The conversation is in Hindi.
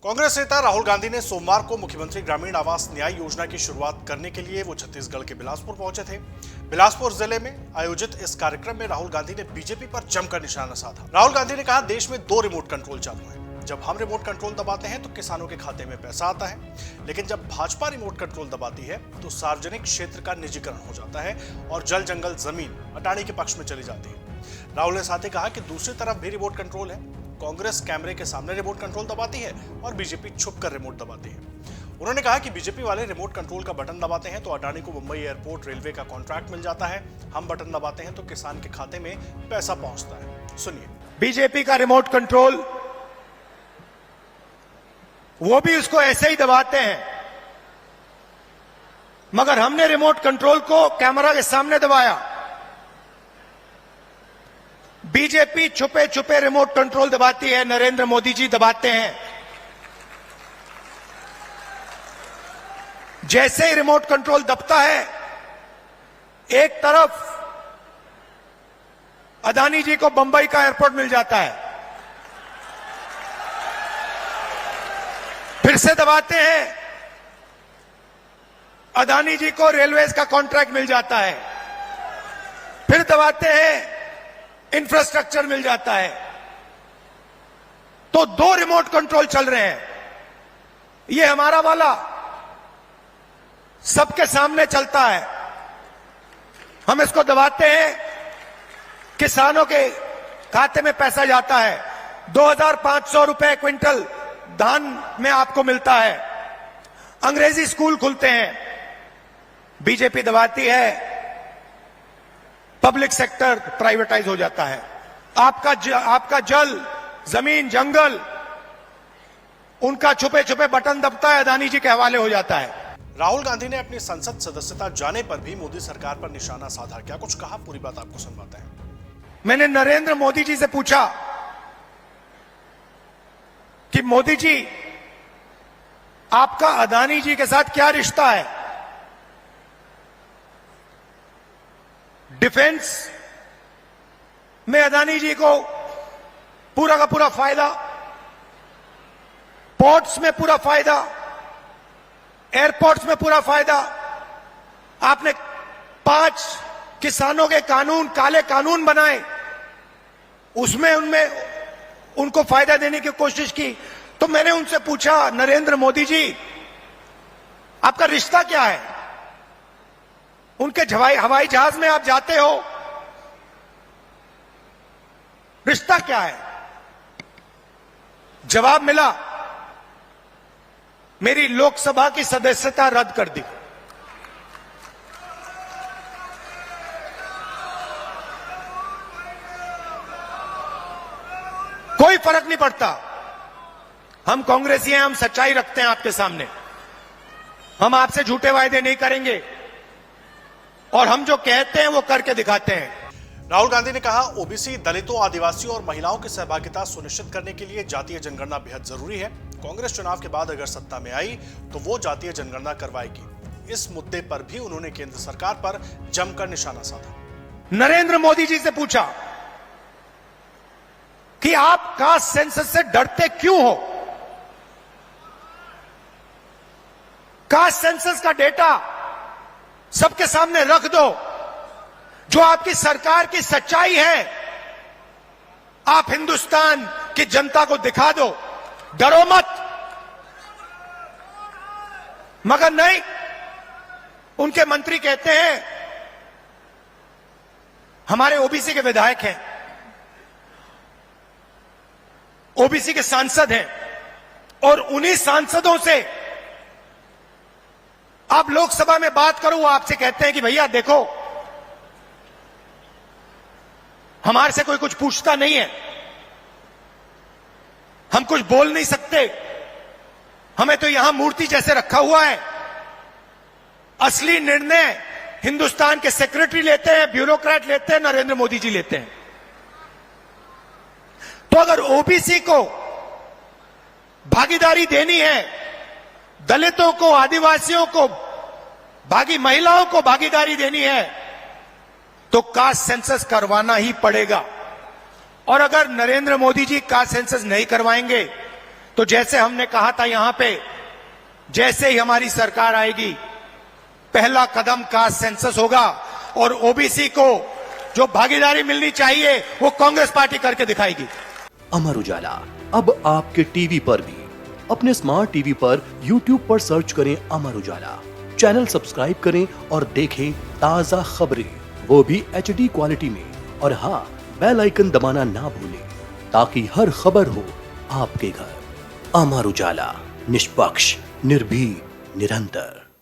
कांग्रेस नेता राहुल गांधी ने सोमवार को मुख्यमंत्री ग्रामीण आवास न्याय योजना की शुरुआत करने के लिए वो छत्तीसगढ़ के बिलासपुर पहुंचे थे। बिलासपुर जिले में आयोजित इस कार्यक्रम में राहुल गांधी ने बीजेपी पर जमकर निशाना साधा। राहुल गांधी ने कहा, देश में 2 रिमोट कंट्रोल चालू है। जब हम रिमोट कंट्रोल दबाते हैं तो किसानों के खाते में पैसा आता है, लेकिन जब भाजपा रिमोट कंट्रोल दबाती है तो सार्वजनिक क्षेत्र का निजीकरण हो जाता है और जल जंगल जमीन अडानी के पक्ष में चली जाती है। राहुल ने साथ ही कहा कि दूसरी तरफ भी रिमोट कंट्रोल है। कांग्रेस कैमरे के सामने रिमोट कंट्रोल दबाती है और बीजेपी छुपकर रिमोट दबाती है। उन्होंने कहा कि बीजेपी वाले रिमोट कंट्रोल का बटन दबाते हैं तो अडानी को मुंबई एयरपोर्ट रेलवे का कॉन्ट्रैक्ट मिल जाता है, हम बटन दबाते हैं तो किसान के खाते में पैसा पहुंचता है। सुनिए। बीजेपी का रिमोट कंट्रोल, वो भी उसको ऐसे ही दबाते हैं, मगर हमने रिमोट कंट्रोल को कैमरा के सामने दबाया। बीजेपी छुपे छुपे रिमोट कंट्रोल दबाती है, नरेंद्र मोदी जी दबाते हैं। जैसे ही रिमोट कंट्रोल दबता है, एक तरफ अदानी जी को बंबई का एयरपोर्ट मिल जाता है, फिर से दबाते हैं, अदानी जी को रेलवेज का कॉन्ट्रैक्ट मिल जाता है, फिर दबाते हैं, इंफ्रास्ट्रक्चर मिल जाता है। तो 2 रिमोट कंट्रोल चल रहे हैं। ये हमारा वाला सबके सामने चलता है, हम इसको दबाते हैं, किसानों के खाते में पैसा जाता है। 2500 रुपए क्विंटल धान में आपको मिलता है। अंग्रेजी स्कूल खुलते हैं, बीजेपी दबाती है, पब्लिक सेक्टर प्राइवेटाइज हो जाता है। आपका जल, जमीन, जंगल, उनका छुपे छुपे बटन दबता है, अदानी जी के हवाले हो जाता है। राहुल गांधी ने अपनी संसद सदस्यता जाने पर भी मोदी सरकार पर निशाना साधा। क्या कुछ कहा, पूरी बात आपको सुनवाते हैं। मैंने नरेंद्र मोदी जी से पूछा कि मोदी जी, आपका अदानी जी के साथ क्या रिश्ता है? डिफेंस में अदानी जी को पूरा का पूरा फायदा, पोर्ट्स में पूरा फायदा, एयरपोर्ट्स में पूरा फायदा। आपने 5 किसानों के कानून, काले कानून बनाए, उसमें उनको फायदा देने की कोशिश की। तो मैंने उनसे पूछा, नरेंद्र मोदी जी, आपका रिश्ता क्या है? उनके हवाई जहाज में आप जाते हो, रिश्ता क्या है? जवाब मिला, मेरी लोकसभा की सदस्यता रद्द कर दी। कोई फर्क नहीं पड़ता, हम कांग्रेसी हैं, हम सच्चाई रखते हैं आपके सामने, हम आपसे झूठे वायदे नहीं करेंगे और हम जो कहते हैं वो करके दिखाते हैं। राहुल गांधी ने कहा, ओबीसी, दलितों, आदिवासियों और महिलाओं की सहभागिता सुनिश्चित करने के लिए जातीय जनगणना बेहद जरूरी है। कांग्रेस चुनाव के बाद अगर सत्ता में आई तो वो जातीय जनगणना करवाएगी। इस मुद्दे पर भी उन्होंने केंद्र सरकार पर जमकर निशाना साधा। नरेंद्र मोदी जी से पूछा कि आप कास्ट सेंसस से डरते क्यों हो? कास्ट सेंसस का डेटा सबके सामने रख दो, जो आपकी सरकार की सच्चाई है, आप हिंदुस्तान की जनता को दिखा दो, डरो मत। मगर नहीं, उनके मंत्री कहते हैं हमारे ओबीसी के विधायक हैं, ओबीसी के सांसद हैं, और उन्हीं सांसदों से आप लोकसभा में बात करो, वो आपसे कहते हैं कि भैया देखो, हमारे से कोई कुछ पूछता नहीं है, हम कुछ बोल नहीं सकते, हमें तो यहां मूर्ति जैसे रखा हुआ है। असली निर्णय हिंदुस्तान के सेक्रेटरी लेते हैं, ब्यूरोक्रेट लेते हैं, नरेंद्र मोदी जी लेते हैं। तो अगर ओबीसी को भागीदारी देनी है, दलितों को, आदिवासियों को, महिलाओं को भागीदारी देनी है, तो कास्ट सेंसस करवाना ही पड़ेगा। और अगर नरेंद्र मोदी जी कास्ट सेंसस नहीं करवाएंगे तो जैसे हमने कहा था यहां पे, जैसे ही हमारी सरकार आएगी पहला कदम कास्ट सेंसस होगा और ओबीसी को जो भागीदारी मिलनी चाहिए वो कांग्रेस पार्टी करके दिखाएगी। अमर उजाला अब आपके टीवी पर भी। अपने स्मार्ट टीवी पर YouTube पर सर्च करें अमर उजाला, चैनल सब्सक्राइब करें और देखें ताजा खबरें, वो भी HD क्वालिटी में। और हाँ, बेल आइकन दबाना ना भूलें ताकि हर खबर हो आपके घर। अमर उजाला, निष्पक्ष, निर्भीक, निरंतर।